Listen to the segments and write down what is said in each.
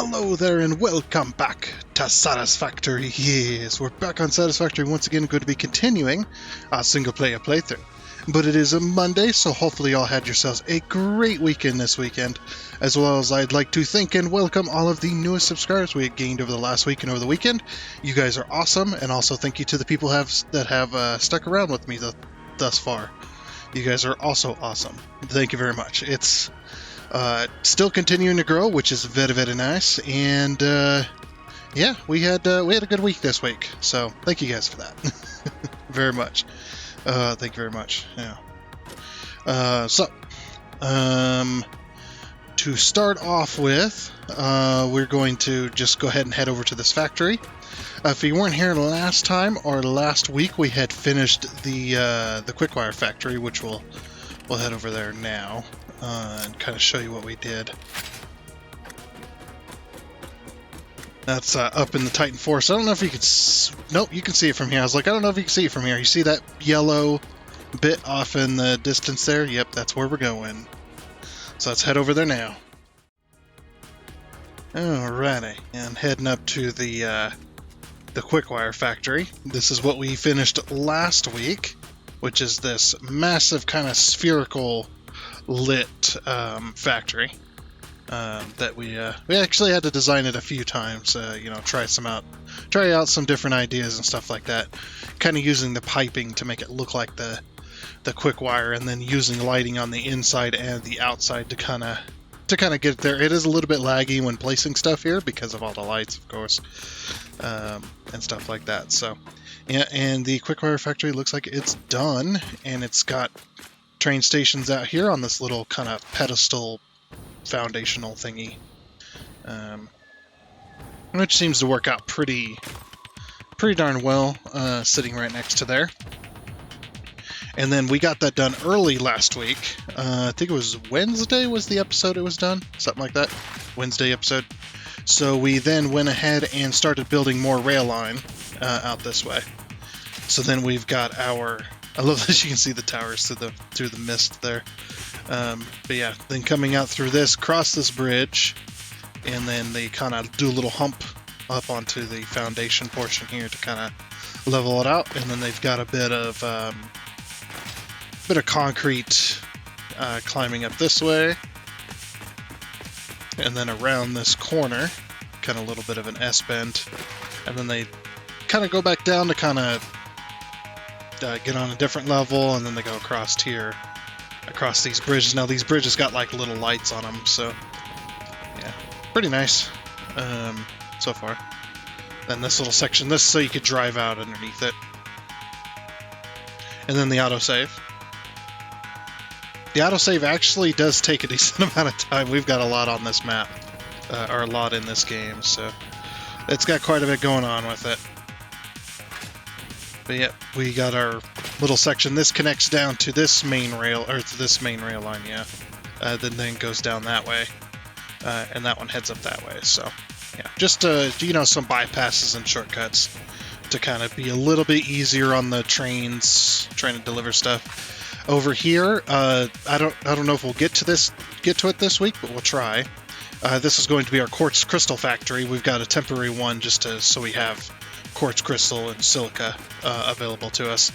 Hello there and welcome back to Satisfactory. Yes, we're back on Satisfactory once again, going to be continuing our single-player playthrough. But it is a Monday, so hopefully you all had yourselves a great weekend this weekend, as well as I'd like to thank and welcome all of the newest subscribers we had gained over the last week and over the weekend. You guys are awesome, and also thank you to the people that have stuck around with me thus far. You guys are also awesome. Thank you very much. It's still continuing to grow, which is very, very nice. And yeah, we had a good week this week. So thank you guys for that, very much. Thank you very much. Yeah. To start off with, we're going to just go ahead and head over to this factory. If you weren't here last time or last week, we had finished the quickwire factory, which we'll head over there now. And kind of show you what we did. That's up in the Titan Forest. I don't know if you could... Nope, you can see it from here. I was like, I don't know if you can see it from here. You see that yellow bit off in the distance there? Yep, that's where we're going. So let's head over there now. Alrighty, and heading up to the quickwire factory. This is what we finished last week, which is this massive kind of spherical lit factory that we actually had to design it a few times, try out some different ideas and stuff like that, kind of using the piping to make it look like the quick wire, and then using lighting on the inside and the outside to kind of get it there. It is a little bit laggy when placing stuff here because of all the lights, of course, and stuff like that. So yeah, and the quickwire factory looks like it's done, and it's got train stations out here on this little kind of pedestal foundational thingy, which seems to work out pretty darn well, sitting right next to there. And then we got that done early last week. I think it was Wednesday was the episode it was done, something like that. Wednesday episode. So we then went ahead and started building more rail line out this way. So then we've got our... I love that you can see the towers through the mist there. But yeah, then coming out through this, cross this bridge, and then they kind of do a little hump up onto the foundation portion here to kind of level it out. And then they've got a bit of concrete climbing up this way, and then around this corner, kind of a little bit of an S-bend, and then they kind of go back down to kind of get on a different level, and then they go across here, across these bridges. Now these bridges got like little lights on them, so yeah, pretty nice so far. Then this little section, this so you could drive out underneath it, and then the autosave. The autosave actually does take a decent amount of time. We've got a lot on this map, or a lot in this game, so it's got quite a bit going on with it. But yeah, we got our little section. This connects down to this main rail, or to this main rail line, yeah. Then goes down that way, and that one heads up that way. So yeah, just some bypasses and shortcuts to kind of be a little bit easier on the trains trying to deliver stuff. Over here, I don't know if we'll get to it this week, but we'll try. This is going to be our quartz crystal factory. We've got a temporary one just so we have quartz crystal and silica available to us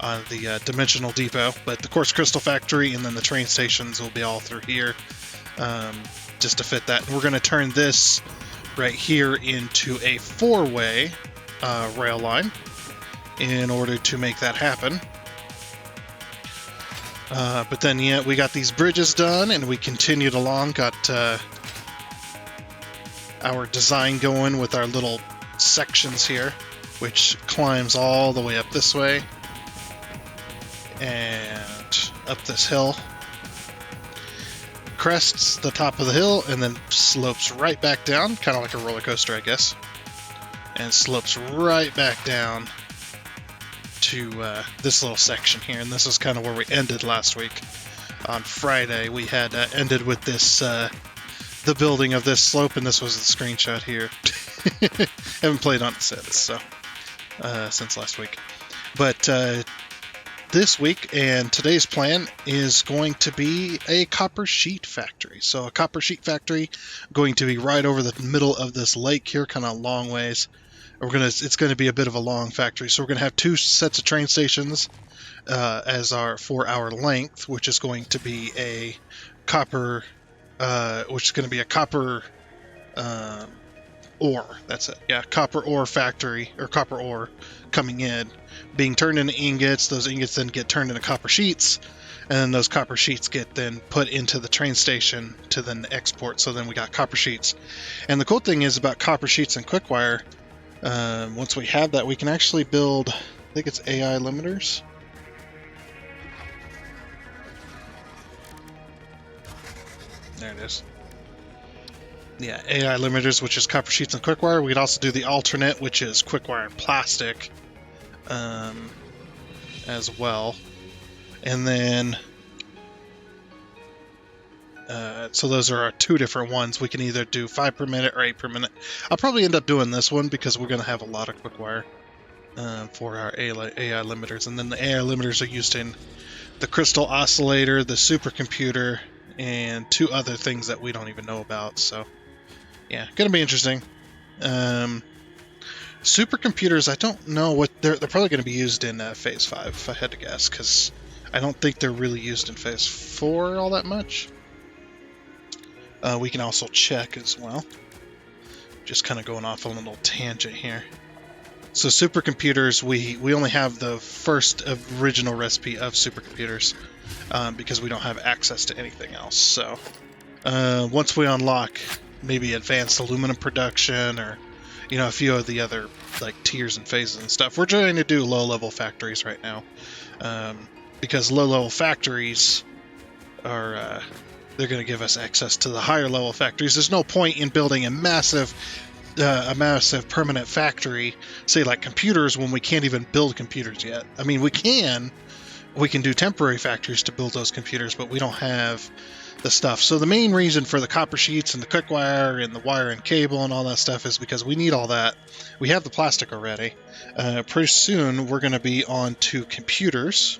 on the dimensional depot. But the quartz crystal factory and then the train stations will be all through here, just to fit that. And we're going to turn this right here into a 4-way rail line in order to make that happen. But then, yeah, we got these bridges done, and we continued along, got our design going with our little sections here, which climbs all the way up this way, and up this hill, crests the top of the hill, and then slopes right back down, kind of like a roller coaster, I guess, and slopes right back down to this little section here. And this is kind of where we ended last week. On Friday we had ended with this the building of this slope, and this was the screenshot here. Haven't played on it since last week, but this week and today's plan is going to be a copper sheet factory. So a copper sheet factory going to be right over the middle of this lake here, kind of long ways. It's going to be a bit of a long factory. So we're going to have 2 sets of train stations for our length, which is going to be a copper, ore. That's it. Yeah, copper ore factory, or copper ore coming in, being turned into ingots. Those ingots then get turned into copper sheets, and then those copper sheets get then put into the train station to then export. So then we got copper sheets. And the cool thing is about copper sheets and quickwire, once we have that, we can actually build, I think it's AI limiters. There it is. Yeah, AI limiters, which is copper sheets and quickwire. We could also do the alternate, which is quickwire and plastic, as well. And then, so those are our 2 different ones. We can either do 5 per minute or 8 per minute. I'll probably end up doing this one because we're going to have a lot of quickwire for our AI limiters. And then the AI limiters are used in the crystal oscillator, the supercomputer, and 2 other things that we don't even know about. So yeah, gonna be interesting. Supercomputers, I don't know what they're probably going to be used in phase 5 if I had to guess, because I don't think they're really used in phase 4 all that much. We can also check as well, just kind of going off on a little tangent here. So supercomputers, we only have the first original recipe of supercomputers, because we don't have access to anything else. So once we unlock maybe advanced aluminum production, or a few of the other like tiers and phases and stuff, we're trying to do low-level factories right now, because low-level factories are they're going to give us access to the higher-level factories. There's no point in building a massive permanent factory, say like computers, when we can't even build computers yet. I mean, we can do temporary factories to build those computers, but we don't have the stuff. So the main reason for the copper sheets and the quick wire and the wire and cable and all that stuff is because we need all that. We have the plastic already. Pretty soon we're going to be on to computers,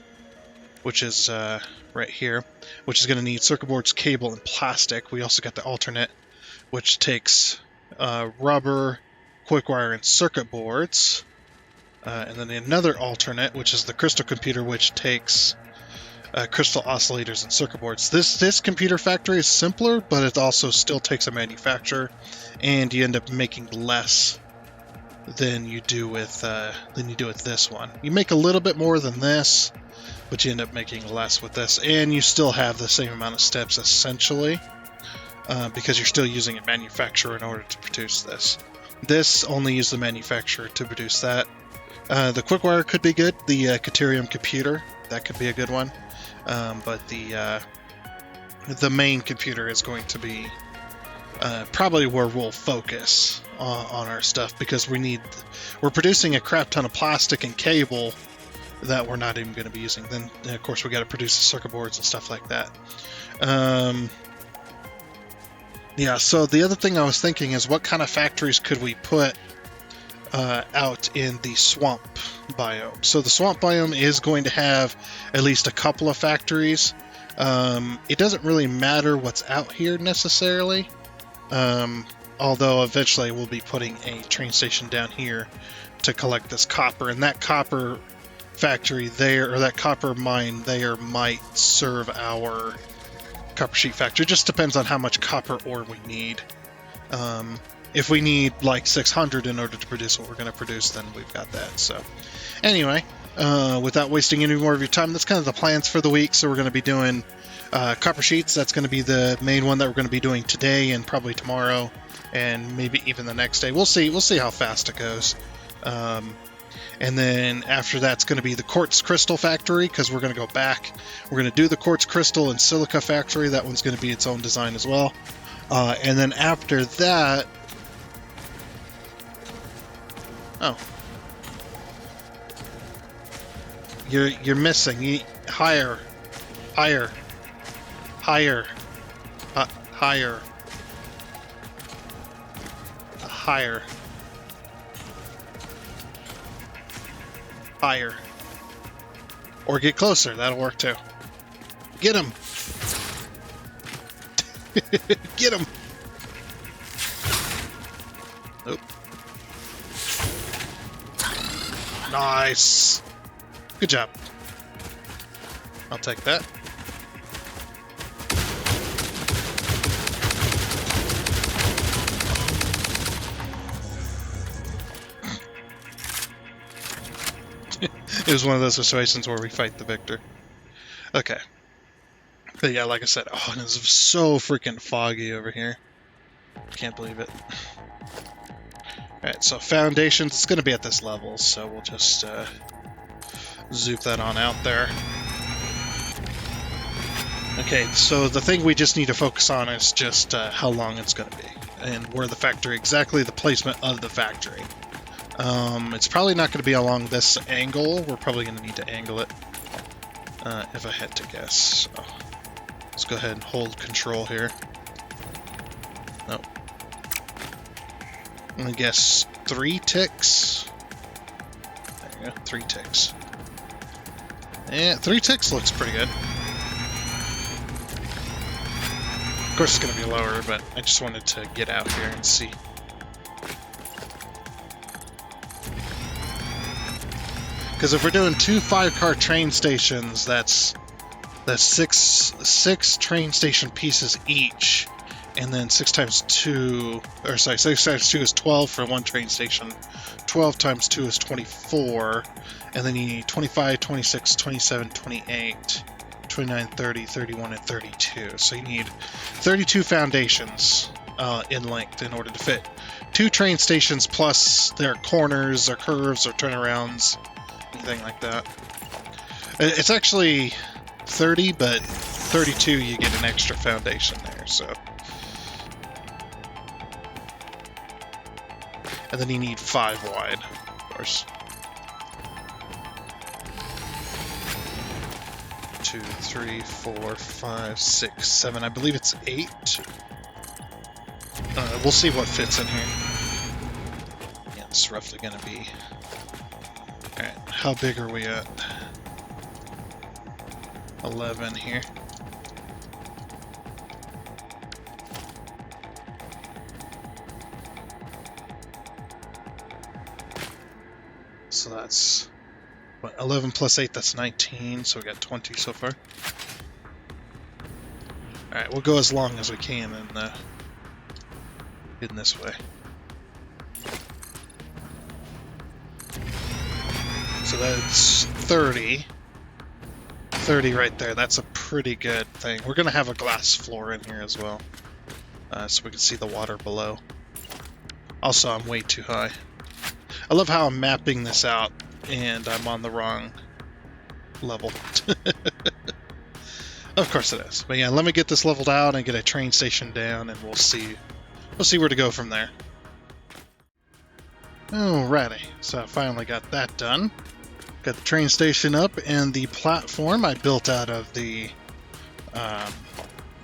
which is right here, which is going to need circuit boards, cable, and plastic. We also got the alternate, which takes rubber, quick wire, and circuit boards. And then another alternate, which is the crystal computer, which takes crystal oscillators and circuit boards. This computer factory is simpler, but it also still takes a manufacturer, and you end up making less than you do with this one. You make a little bit more than this, but you end up making less with this, and you still have the same amount of steps essentially, because you're still using a manufacturer in order to produce this. This only uses the manufacturer to produce that. The quickwire could be good. The Caterium computer, that could be a good one. But the main computer is going to be probably where we'll focus on our stuff, because we're producing a crap ton of plastic and cable that we're not even going to be using. Then of course we got to produce the circuit boards and stuff like that. Yeah, so the other thing I was thinking is, what kind of factories could we put out in the swamp biome? So the swamp biome is going to have at least a couple of factories. It doesn't really matter what's out here necessarily, although eventually we'll be putting a train station down here to collect this copper, and that copper factory there, or that copper mine there, might serve our copper sheet factory. It just depends on how much copper ore we need. If we need like 600 in order to produce what we're going to produce, then we've got that. So anyway, without wasting any more of your time, that's kind of the plans for the week. So we're going to be doing copper sheets. That's going to be the main one that we're going to be doing today and probably tomorrow, and maybe even the next day. We'll see how fast it goes. And then after that's going to be the quartz crystal factory, because we're going to go back. We're going to do the quartz crystal and silica factory. That one's going to be its own design as well. And then after that... Oh. You're missing. Higher. Higher. Higher. Higher. Higher. Higher. Or get closer, that'll work too. Get him! Get him! Nope. Nice! Good job. I'll take that. It was one of those situations where we fight the victor. Okay. But yeah, like I said, oh, and it's so freaking foggy over here. Can't believe it. Alright, so foundations, it's going to be at this level, so we'll just zoop that on out there. Okay, so the thing we just need to focus on is just how long it's going to be, and where the factory, exactly the placement of the factory. It's probably not going to be along this angle. We're probably going to need to angle it, if I had to guess. So let's go ahead and hold control here. Nope. I'm going to guess 3 ticks. There you go, 3 ticks. Yeah, 3 ticks looks pretty good. Of course it's going to be lower, but I just wanted to get out here and see. Because if we're doing 2 5-car train stations, that's six train station pieces each, and then 6 times 2 is 12 for 1 train station. 12 times 2 is 24, and then you need 25, 26, 27, 28, 29, 30, 31, and 32. So you need 32 foundations in length in order to fit 2 train stations plus their corners or curves or turnarounds. Anything like that. It's actually 30, but 32 you get an extra foundation there, so. And then you need 5 wide, of course. 2, 3, 4, 5, 6, 7. I believe it's 8. We'll see what fits in here. Yeah, it's roughly going to be. Alright, how big are we at? 11 here. So that's, what, 11 plus 8, that's 19, so we got 20 so far. Alright, we'll go as long as we can and in this way. So that's 30. 30 right there. That's a pretty good thing. We're going to have a glass floor in here as well, so we can see the water below. Also, I'm way too high. I love how I'm mapping this out, and I'm on the wrong level. Of course it is. But yeah, let me get this leveled out and get a train station down, and we'll see where to go from there. Alrighty, so I finally got that done. Got the train station up and the platform I built out of the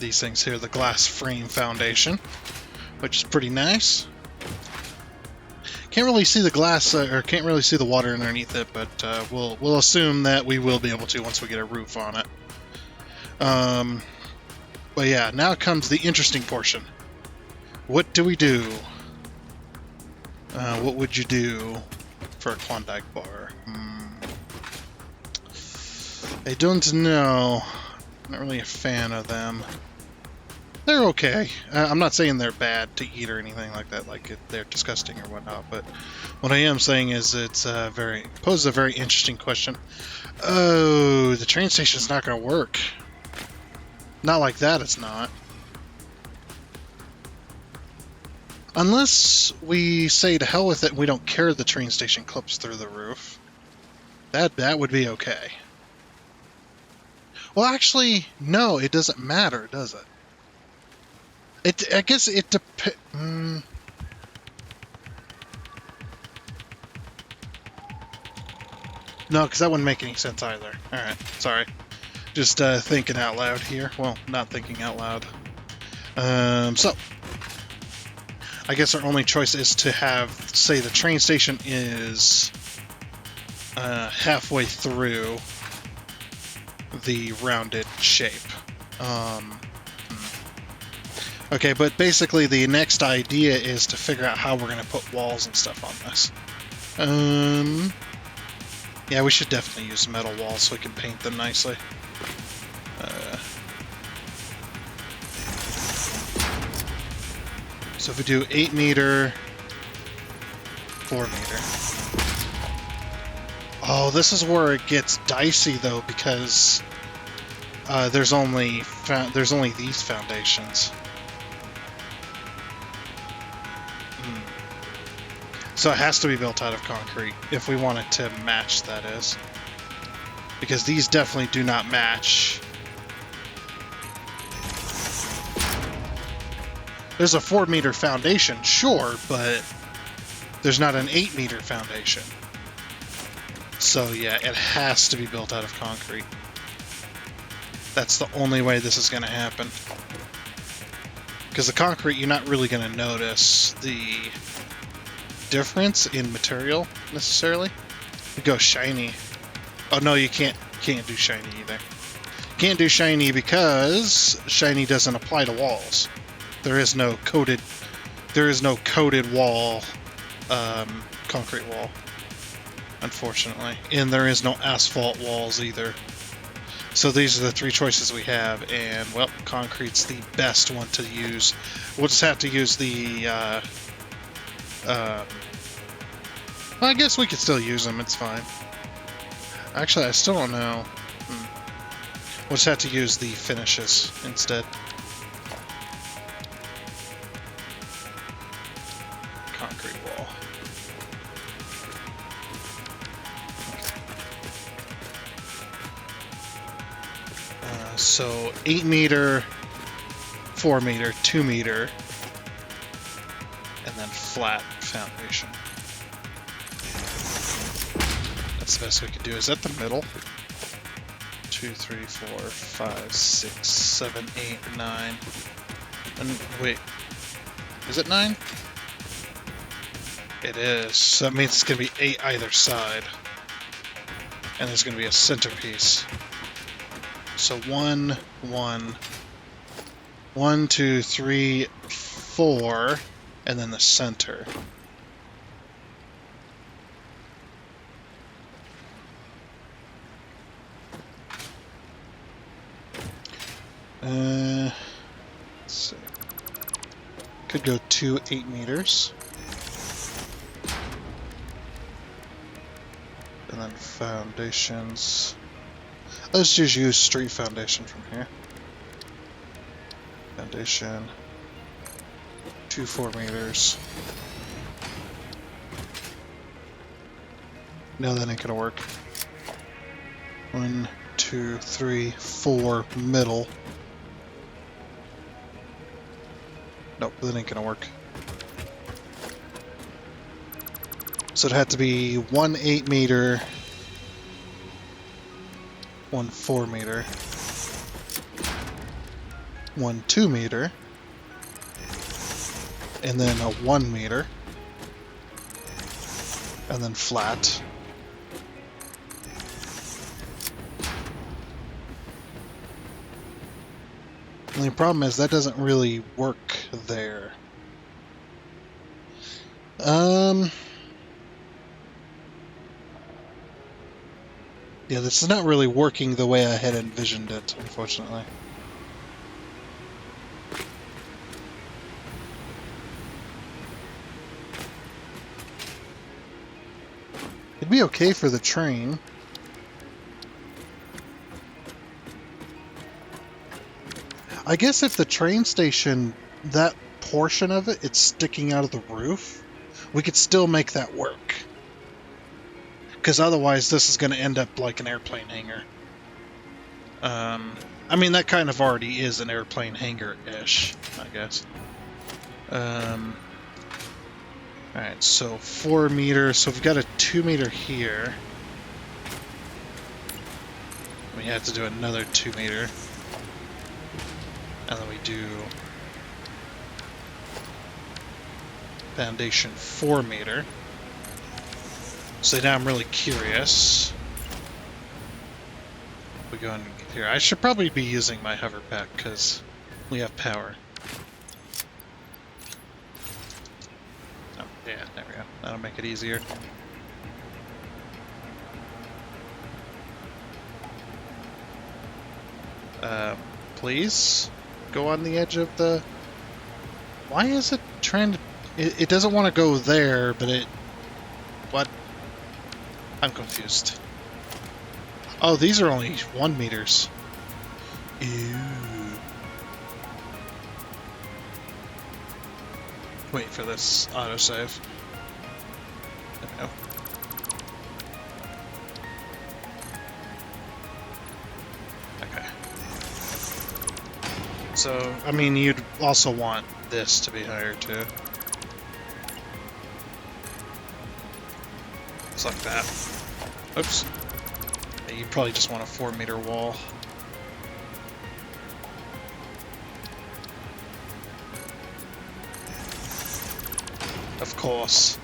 these things here, the glass frame foundation, which is pretty nice. Can't really see the glass or can't really see the water underneath it, but we'll assume that we will be able to once we get a roof on it. But yeah, now comes the interesting portion. What do we do? What would you do for a Klondike bar? I don't know. I'm not really a fan of them. They're okay. I'm not saying they're bad to eat or anything like that, like they're disgusting or whatnot, but what I am saying is it's poses a very interesting question. Oh, the train station's not going to work. Not like that, it's not. Unless we say to hell with it and we don't care the train station clips through the roof. That would be okay. Well, actually, no, it doesn't matter, does it? I guess it depends. No, because that wouldn't make any sense either. Alright, sorry. Just thinking out loud here. Well, not thinking out loud. So, I guess our only choice is to have, say, the train station is halfway through, the rounded shape. Okay, but basically the next idea is to figure out how we're going to put walls and stuff on this. Yeah, we should definitely use metal walls so we can paint them nicely. So if we do 8 meter, 4 meter. Oh, this is where it gets dicey though, because there's only these foundations. So it has to be built out of concrete if we want it to match, that is. Because these definitely do not match. There's a 4 meter foundation, sure, but there's not an 8 meter foundation. So yeah, it has to be built out of concrete. That's the only way this is going to happen. Because the concrete, you're not really going to notice the difference in material necessarily. You go shiny. Oh no, you can't do shiny either. Can't do shiny because shiny doesn't apply to walls. There is no coated wall, concrete wall, unfortunately, and there is no asphalt walls either. So these are the 3 choices we have, and well, concrete's the best one to use. We'll just have to use the well, I guess we could still use them, it's fine. Actually, I still don't know. We'll just have to use the finishes instead. Concrete wall. So 8 meter, 4 meter, 2 meter, and then flat foundation. That's the best we could do. Is that the middle? 2, 3, 4, 5, 6, 7, 8, 9. And wait, is it 9? It is. So that means it's going to be 8 either side. And there's going to be a centerpiece. So 1, 2, 3, 4, and then the center. Let's see. Could go 2 8 meters. And then foundations. Let's just use street foundation from here. Foundation. 2 4 meters. No, that ain't gonna work. 1, 2, 3, 4 middle. Nope, that ain't gonna work. So it had to be 1 8 meter, 1 4 meter, 1 2 meter, and then a 1 meter, and then flat. The only problem is that doesn't really work there. Yeah, this is not really working the way I had envisioned it, unfortunately. It'd be okay for the train. I guess if the train station, that portion of it, it's sticking out of the roof, we could still make that work. Because otherwise this is going to end up like an airplane hangar. I mean, that kind of already is an airplane hangar-ish, I guess. Alright, so 4 meters. So we've got a 2 meter here. We have to do another 2 meter. And then we do foundation 4 meter. So now I'm really curious. We go and Here, I should probably be using my hover pack because we have power. Oh, yeah, there we go. That'll make it easier. Please go on the edge of the... Why is it trying to... It doesn't want to go there, but it... What? I'm confused. Oh, these are only 1 meters. Ew. Wait for this autosave. There we go. Okay. So, I mean, you'd also want this to be higher too. Just like that. Oops. Yeah, you probably just want a 4-meter wall. Of course.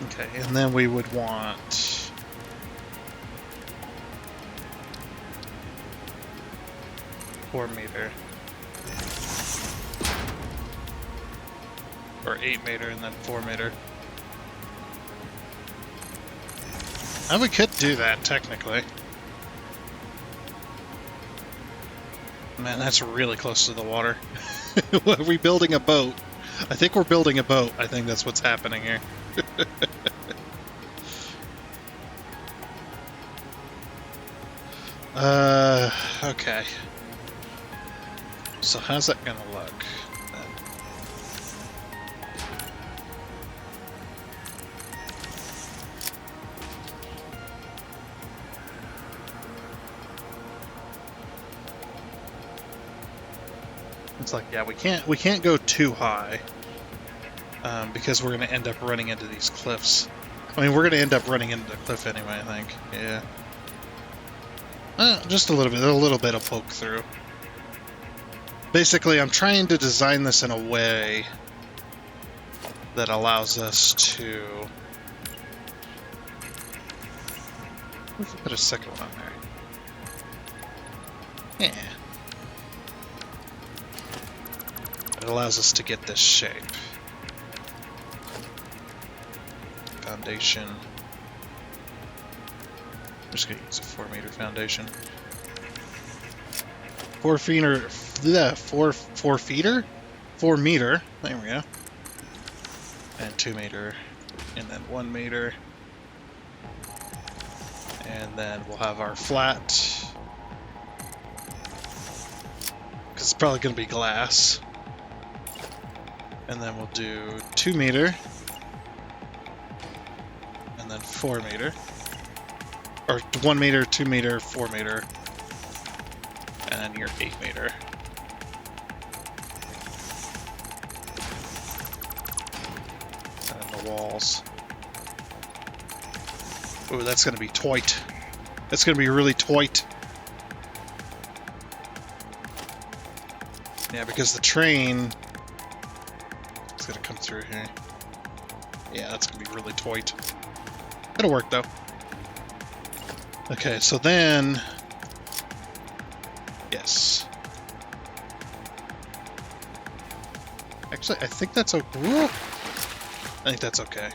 Okay, and then we would want... $4-meter. Or 8-meter and then 4-meter. And we could do that, technically. Man, that's really close to the water. Are we building a boat? I think we're building a boat. I think that's what's happening here. Okay. So how's that gonna look? It's like, yeah, we can't go too high because we're going to end up running into these cliffs. I mean, we're going to end up running into the cliff anyway, I think. Yeah. Just a little bit of poke through. Basically, I'm trying to design this in a way that allows us to... Let's put a second one on there. Yeah. It allows us to get this shape. Foundation. I'm just going to use a 4-meter foundation. 4 feeder. 4 feeder? 4 meter. There we go. And 2 meter. And then 1 meter. And then we'll have our flat. Because it's probably going to be glass. And then we'll do 2 meter. And then 4 meter. Or 1 meter, 2 meter, 4 meter. And then your 8 meter. And then the walls. Ooh, that's going to be toit. That's going to be really toit. Yeah, because the train... It's going to come through here. Yeah, that's going to be really toit. It'll work, though. Okay, so then... Yes. Actually, I think that's okay. I think that's okay.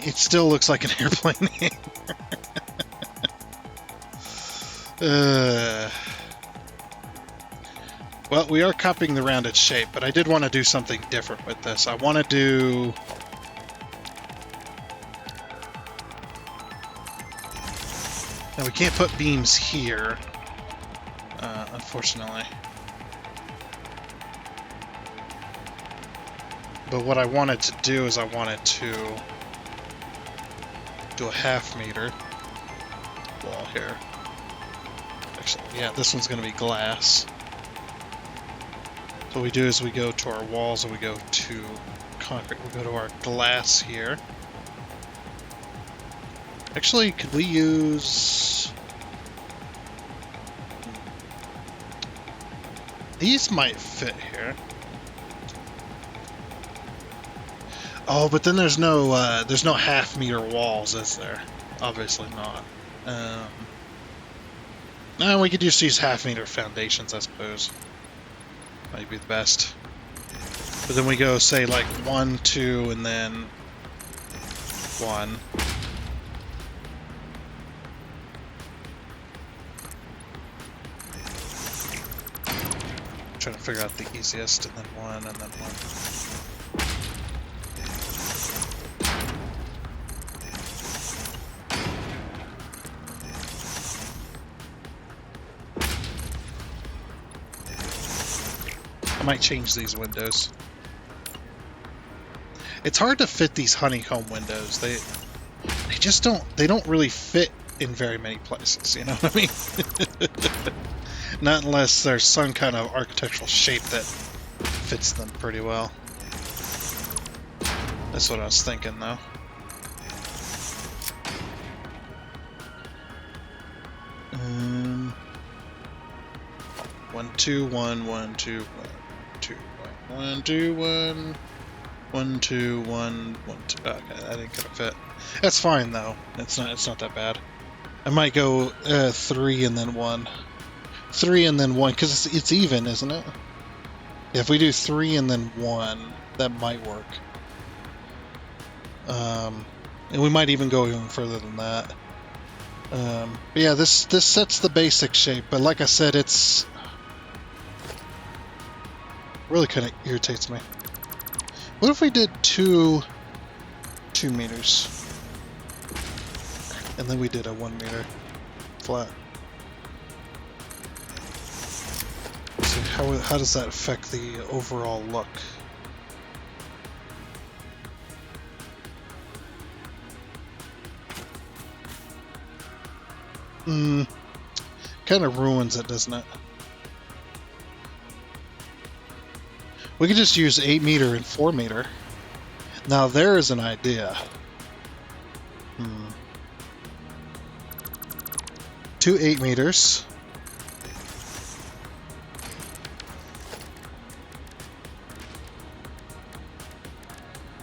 It still looks like an airplane. Well, we are copying the rounded shape, but I did want to do something different with this. I want to do... Now, we can't put beams here, unfortunately. But what I wanted to do is I wanted to do a 1/2 meter wall here. Actually, yeah, this one's going to be glass. So what we do is we go to our walls and we go to concrete. We'll go to our glass here. Actually, could we use... These might fit here. Oh, but then there's no half-meter walls, is there? Obviously not. No, we could just use half-meter foundations, I suppose. Might be the best. But then we go, say, like 1, 2, and then 1. Trying to figure out the easiest, and then 1, and then 1. I might change these windows. It's hard to fit these honeycomb windows. They just don't really fit in very many places, you know what I mean? Not unless there's some kind of architectural shape that fits them pretty well. That's what I was thinking, though. One, two, one, 1, 2, 1, 2, 1, 1, 2, 1, 1, 2, 1, 1, 2. Okay, that ain't gonna fit. That's fine though. It's not that bad. I might go 3 and then 1. 3 and then 1, because it's even, isn't it? If we do 3 and then 1, that might work. And we might even go even further than that. But yeah, this sets the basic shape, but like I said, it's really kind of irritates me. What if we did 2 meters? And then we did a 1 meter flat. So how does that affect the overall look? Kind of ruins it, doesn't it? We could just use 8 meter and 4 meter. Now there is an idea. 2 8 meters.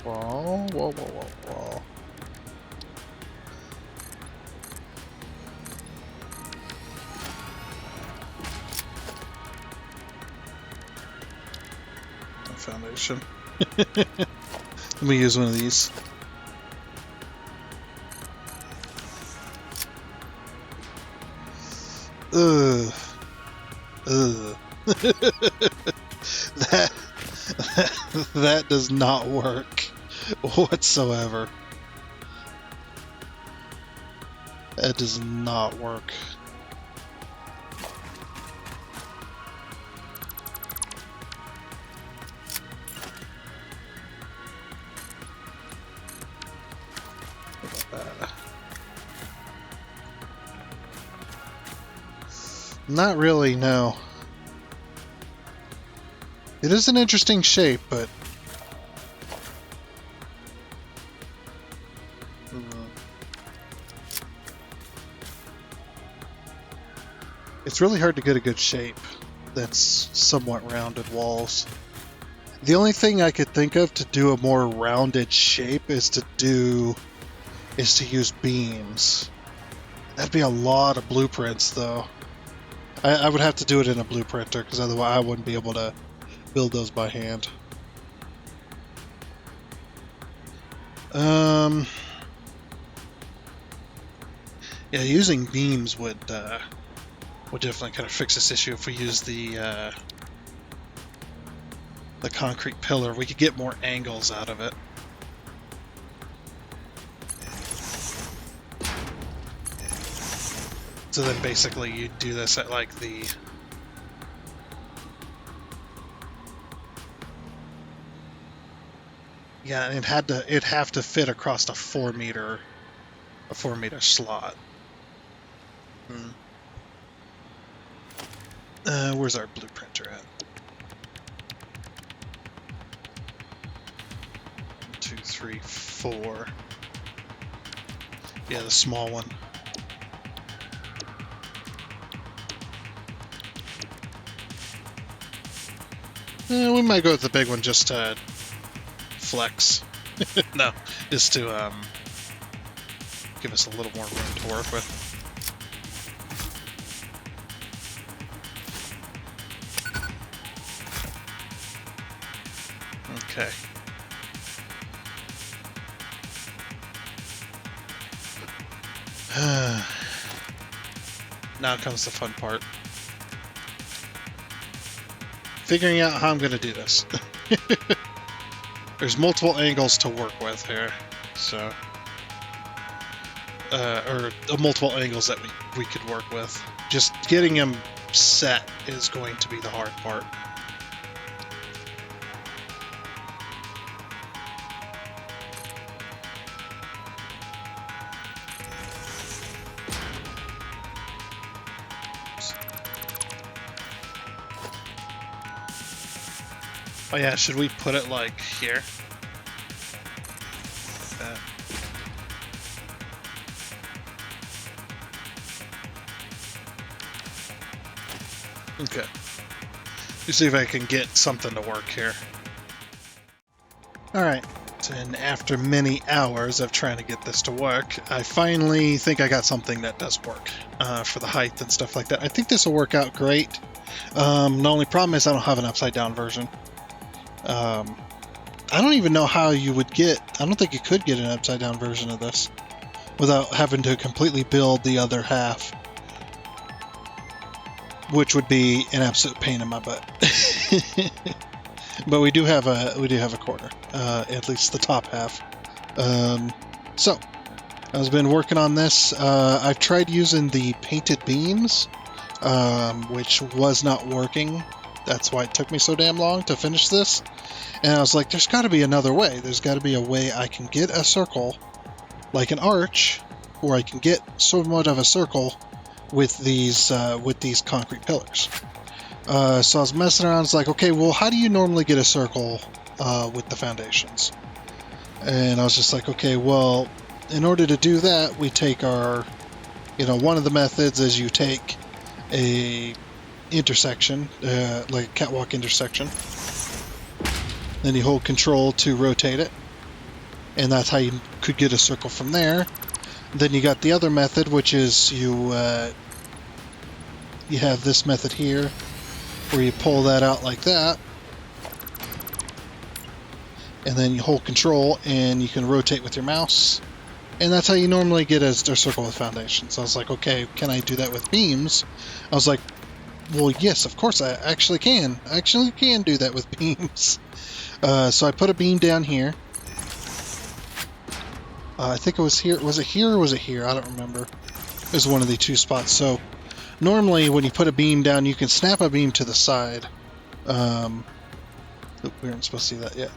Whoa, whoa, whoa, whoa, whoa. Foundation. Let me use one of these. Ugh. That does not work whatsoever. That does not work. Not really, no. It is an interesting shape, but... it's really hard to get a good shape that's somewhat rounded walls. The only thing I could think of to do a more rounded shape is to use beams. That'd be a lot of blueprints, though. I would have to do it in a blueprinter, because otherwise I wouldn't be able to build those by hand. Yeah, using beams would definitely kind of fix this issue. If we use the concrete pillar, we could get more angles out of it. So then basically you do this at like the... yeah, it'd have to fit across a 4 meter slot. Where's our blueprinter at? 1, 2, 3, 4. Yeah, the small one. We might go with the big one just to flex. No, just to give us a little more room to work with. Okay. Now comes the fun part. Figuring out how I'm going to do this. There's multiple angles to work with here, so... or multiple angles that we could work with. Just getting them set is going to be the hard part. Oh yeah, should we put it like here? Like that. Okay. Let's see if I can get something to work here. Alright, and after many hours of trying to get this to work, I finally think I got something that does work for the height and stuff like that. I think this will work out great. The only problem is I don't have an upside down version. I don't even know how you would get... I don't think you could get an upside down version of this without having to completely build the other half, which would be an absolute pain in my butt. But we do have a corner, at least the top half. So I've been working on this. I've tried using the painted beams, which was not working. That's why it took me so damn long to finish this. And I was like, there's got to be another way. There's got to be a way I can get a circle, like an arch, or I can get somewhat of a circle with these concrete pillars. So I was messing around. It's like, okay, well, how do you normally get a circle with the foundations? And I was just like, okay, well, in order to do that, we take our, one of the methods is you take a intersection, like a catwalk intersection. Then you hold control to rotate it, and that's how you could get a circle from there. Then you got the other method, which is you have this method here, where you pull that out like that, and then you hold control and you can rotate with your mouse, and that's how you normally get a circle with foundations. So I was like, okay, can I do that with beams? I was like, well, yes, of course I actually can. I actually can do that with beams. So I put a beam down here. I think it was here. Was it here or was it here? I don't remember. It was one of the two spots. So normally when you put a beam down, you can snap a beam to the side. We weren't supposed to see that yet.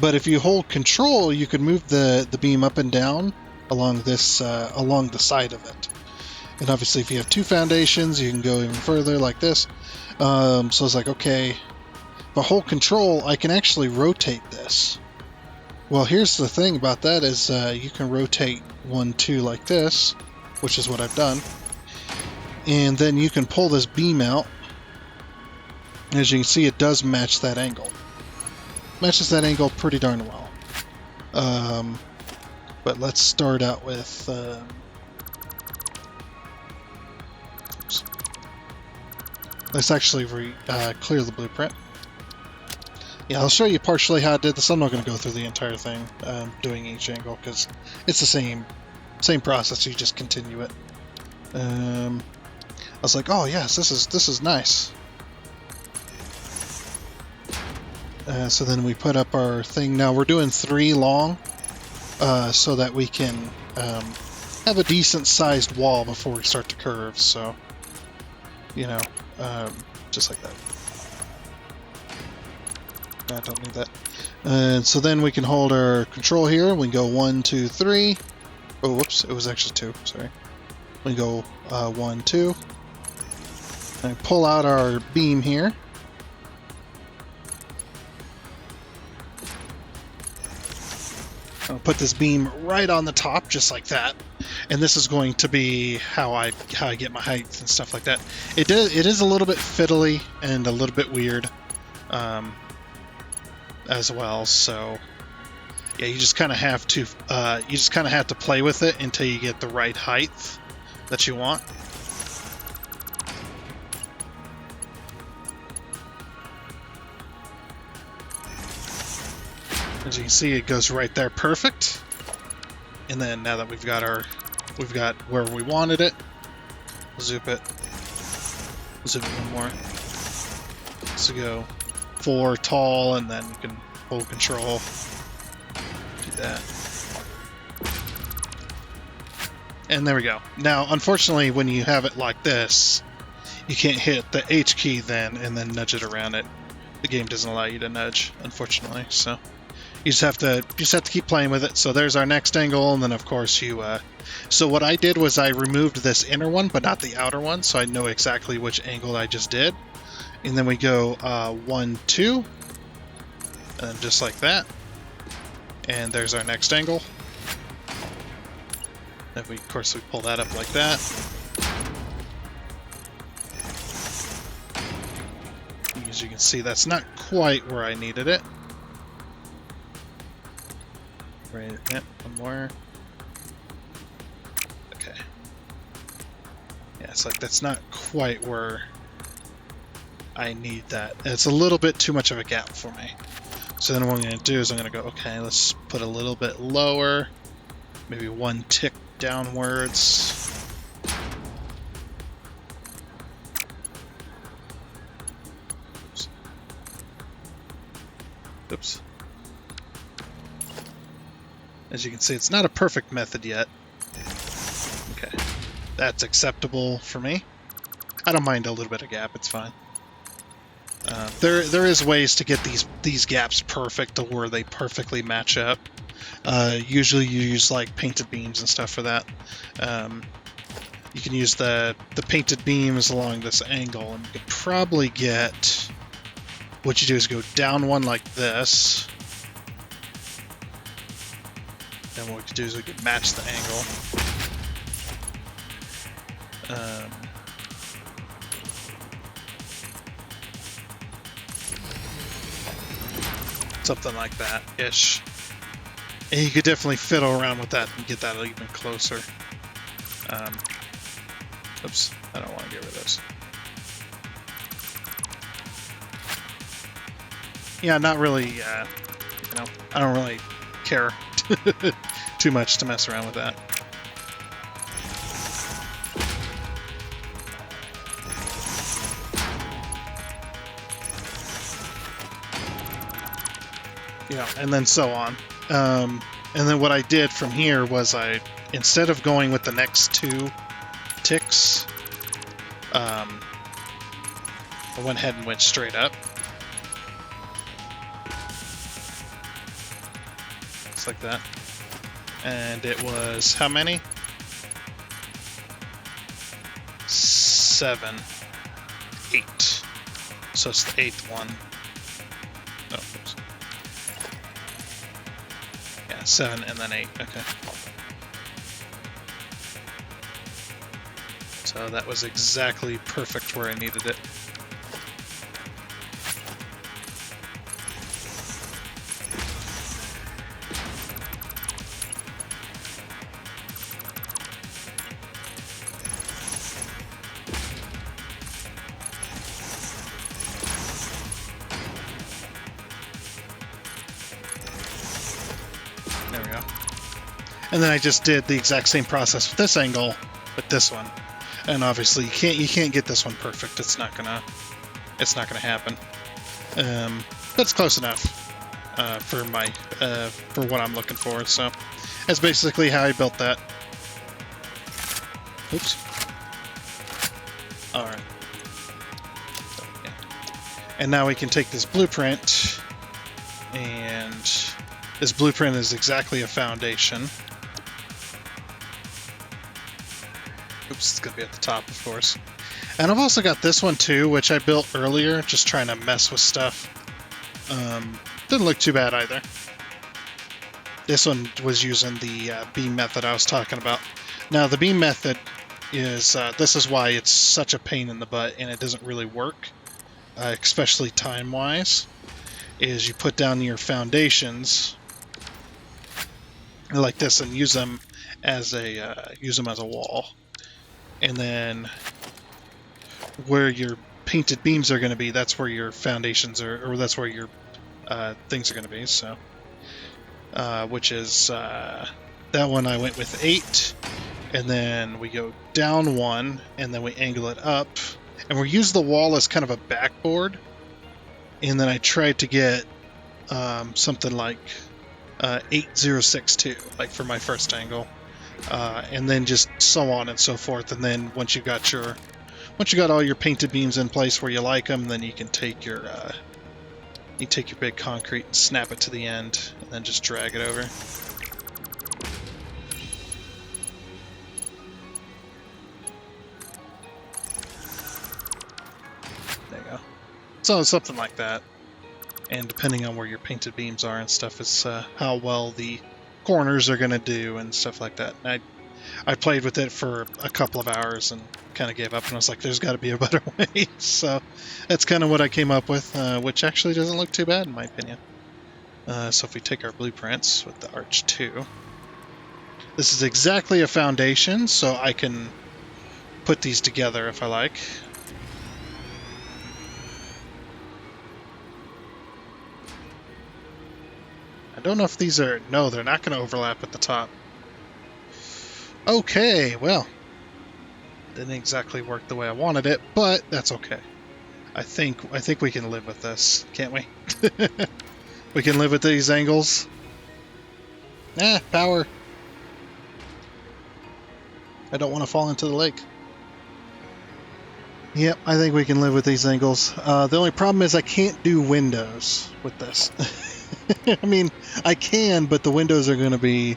But if you hold control, you can move the beam up and down along this along the side of it. And obviously if you have two foundations, you can go even further like this. So I was like, okay, if I hold control, I can actually rotate this. Well, here's the thing about that is you can rotate 1, 2 like this, which is what I've done. And then you can pull this beam out. As you can see, it does match that angle. Matches that angle pretty darn well. But let's start out with... let's actually clear the blueprint. Yeah, I'll show you partially how I did this. I'm not going to go through the entire thing doing each angle because it's the same process. You just continue it. I was like, oh yes, this is nice. So then we put up our thing. Now we're doing 3 long so that we can have a decent sized wall before we start to curve. So, just like that. I don't need that. And so then we can hold our control here. We can go 1, 2, 3. Oh, whoops! It was actually 2. Sorry. We go 1, 2. And pull out our beam here. I'll put this beam right on the top, just like that. And this is going to be how I get my height and stuff like that. It is a little bit fiddly and a little bit weird, as well. So Yeah, you just kind of have to play with it until you get the right height that you want. As you can see, it goes right there, perfect. And then now that we've got where we wanted it, zoom it one more. So go 4 tall, and then you can hold control. Do that. And there we go. Now, unfortunately, when you have it like this, you can't hit the H key then and then nudge it around it. The game doesn't allow you to nudge, unfortunately. So you just have to keep playing with it. So there's our next angle, and then of course you. So what I did was I removed this inner one, but not the outer one, so I know exactly which angle I just did. And then we go 1, 2, and just like that. And there's our next angle. Then of course we pull that up like that. As you can see, that's not quite where I needed it. Right, yep, one more. Okay. Yeah, it's like that's not quite where I need that. It's a little bit too much of a gap for me. So then what I'm going to do is I'm going to go, okay, let's put a little bit lower. Maybe 1 tick downwards. Oops. As you can see, it's not a perfect method yet. Okay, that's acceptable for me. I don't mind a little bit of gap, it's fine. There is ways to get these gaps perfect to where they perfectly match up. Usually you use like painted beams and stuff for that. You can use the painted beams along this angle, and you could probably get... What you do is go down one like this. And what we could do is we could match the angle. Something like that-ish. And you could definitely fiddle around with that and get that even closer. Oops, I don't want to get rid of this. Yeah, not really, you know, I don't really care too much to mess around with that. Yeah, and then so on. And then what I did from here was instead of going with the next 2 ticks, I went ahead and went straight up. Just like that. And it was how many? 7, 8. So it's the 8th one. Oh, oops. Yeah, 7 and then 8. Okay. So that was exactly perfect where I needed it. There we go. And then I just did the exact same process with this angle, with this one. And obviously you can't get this one perfect. It's not gonna happen. But it's close enough for what I'm looking for. So that's basically how I built that. Oops. All right. So, yeah. And now we can take this blueprint, and this blueprint is exactly a foundation. Oops, it's going to be at the top, of course. And I've also got this one, too, which I built earlier, just trying to mess with stuff. Didn't look too bad, either. This one was using the beam method I was talking about. Now, the beam method is, this is why it's such a pain in the butt, and it doesn't really work, especially time-wise, is you put down your foundations, like this and use them as a wall. And then where your painted beams are going to be, that's where your foundations are, or that's where your things are going to be. So, which is that one I went with 8, and then we go down 1, and then we angle it up, and we use the wall as kind of a backboard. And then I tried to get something like 8062, like for my first angle, and then just so on and so forth. And then once you got all your painted beams in place where you like them, then you can take your big concrete and snap it to the end, and then just drag it over. There you go. So something like that. And depending on where your painted beams are and stuff is how well the corners are going to do and stuff like that. And I played with it for a couple of hours and kind of gave up, and I was like, there's got to be a better way. So that's kind of what I came up with, which actually doesn't look too bad in my opinion. So if we take our blueprints with the arch 2, this is exactly a foundation, so I can put these together if I like. I don't know if these are... No, they're not going to overlap at the top. Okay, well, didn't exactly work the way I wanted it, but that's okay. I think we can live with this, can't we? We can live with these angles. Power. I don't want to fall into the lake. Yep, I think we can live with these angles. The only problem is I can't do windows with this. I mean, I can, but the windows are going to be...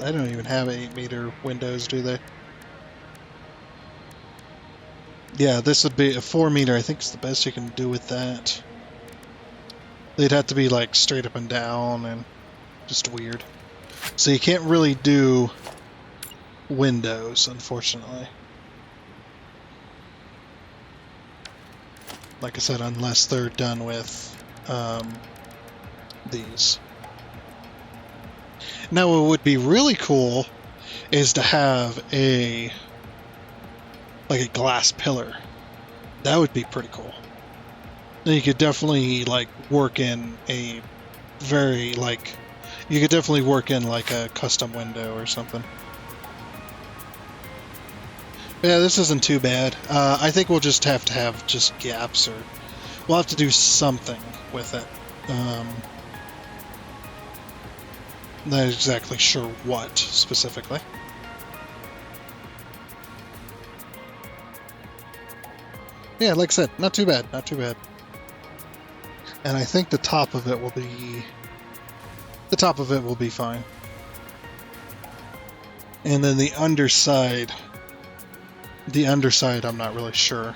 I don't even have 8-meter windows, do they? Yeah, this would be a 4-meter. I think it's the best you can do with that. They'd have to be like straight up and down and just weird. So you can't really do windows, unfortunately. Like I said, unless they're done with these. Now, what would be really cool is to have a glass pillar. That would be pretty cool. Then you could definitely work in a very you could definitely work in like a custom window or something. Yeah, this isn't too bad. I think we'll just have to have just gaps, or we'll have to do something with it. Not exactly sure what specifically. Yeah, like I said, not too bad, not too bad. And I think the top of it will be fine. And then the underside I'm not really sure.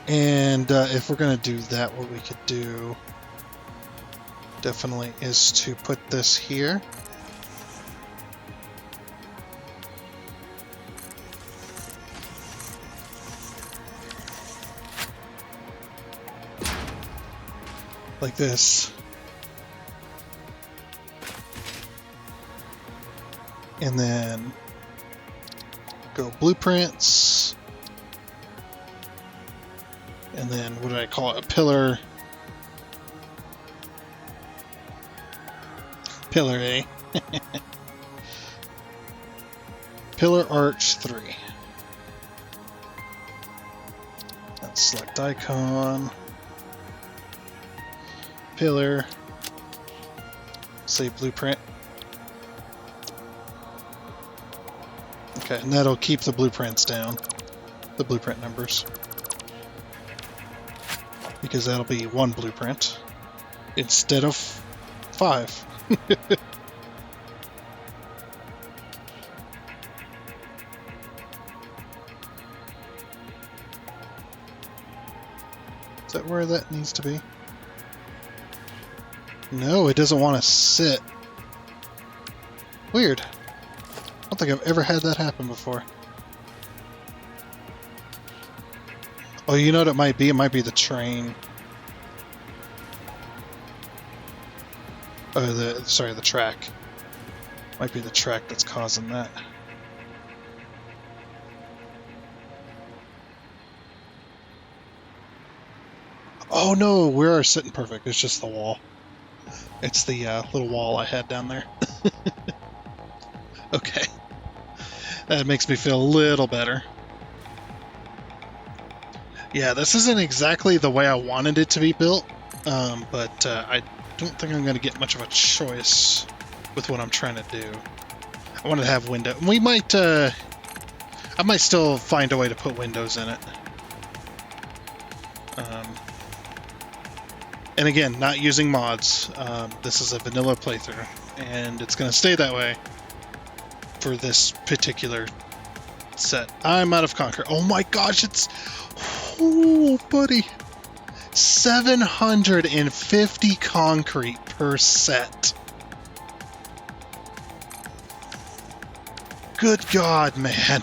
And if we're going to do that, what we could do definitely is to put this here. Like this. And then go blueprints. And then what did I call it? A pillar. Pillar A. Pillar arch 3. Let's select icon. Pillar. Say blueprint. Okay, and that'll keep the blueprints down. The blueprint numbers. Because that'll be 1 blueprint instead of 5. Is that where that needs to be? No, it doesn't want to sit. Weird. I don't think I've ever had that happen before. Oh, you know what it might be? It might be the train. Oh, sorry, the track. Might be the track that's causing that. Oh no, we are sitting perfect. It's just the wall. It's the little wall I had down there. Okay. That makes me feel a little better. Yeah, this isn't exactly the way I wanted it to be built, but I don't think I'm going to get much of a choice with what I'm trying to do. I wanted to have window. We might, I might still find a way to put windows in it. And again, not using mods. This is a vanilla playthrough, and it's going to stay that way for this particular set. I'm out of concrete. Oh my gosh, it's... Oh, buddy. 750 concrete per set. Good God, man.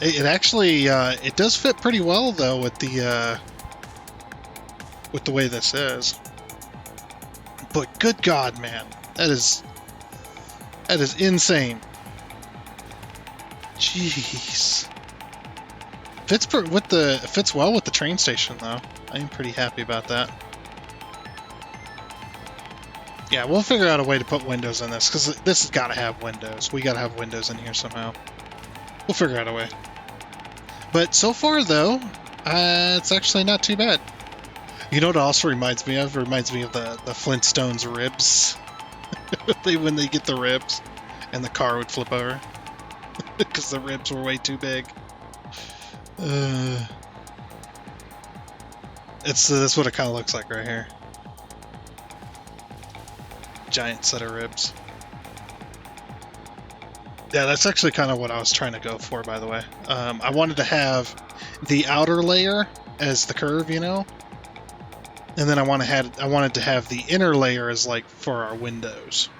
It actually, it does fit pretty well, though, with the way this is. But good God, man. That is insane. Jeez. Fits well with the train station, though. I am pretty happy about that. Yeah, we'll figure out a way to put windows in this, because this has got to have windows. We got to have windows in here somehow. We'll figure out a way. But so far, though, it's actually not too bad. You know what it also reminds me of? It reminds me of the Flintstones ribs. When they get the ribs, and the car would flip over. Because the ribs were way too big. That's what it kind of looks like right here. Giant set of ribs. Yeah, that's actually kind of what I was trying to go for, by the way. I wanted to have the outer layer as the curve, you know? And then I wanted to have the inner layer as, like, for our windows.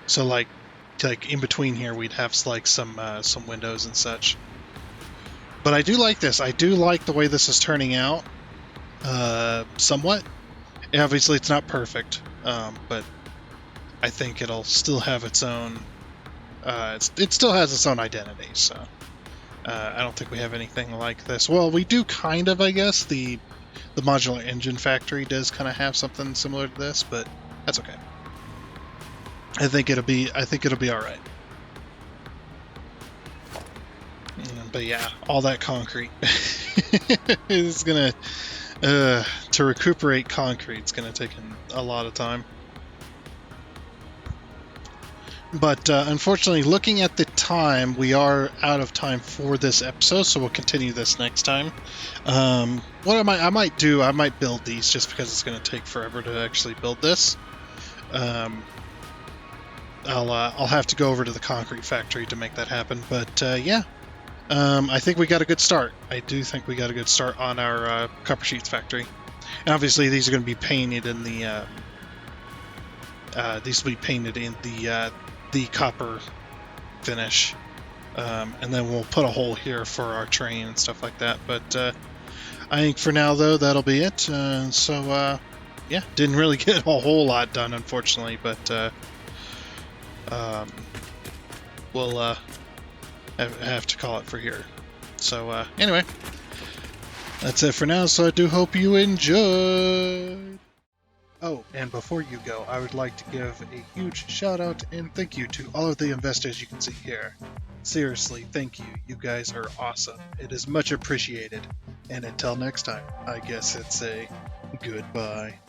So, like in between here, we'd have, like, some windows and such. But I do like this. I do like the way this is turning out, somewhat. And obviously, it's not perfect, but I think it'll still have its own... it still has its own identity, so... I don't think we have anything like this. Well, we do kind of, I guess. The modular engine factory does kind of have something similar to this, but that's okay. I think it'll be all right. But yeah, all that concrete is gonna to recuperate concrete. It's gonna take a lot of time. But unfortunately, looking at the time, we are out of time for this episode, so we'll continue this next time. What I might build these just because it's going to take forever to actually build this. I'll have to go over to the concrete factory to make that happen. But yeah, I think we got a good start. I do think we got a good start on our copper sheets factory, and obviously these are going to be painted in the the copper finish, and then we'll put a hole here for our train and stuff like that. But I think for now, though, that'll be it. So yeah, didn't really get a whole lot done, unfortunately, but we'll have to call it for here. So anyway, that's it for now, so I do hope you enjoyed. Oh, and before you go, I would like to give a huge shout out and thank you to all of the investors you can see here. Seriously, thank you. You guys are awesome. It is much appreciated. And until next time, I guess it's a goodbye.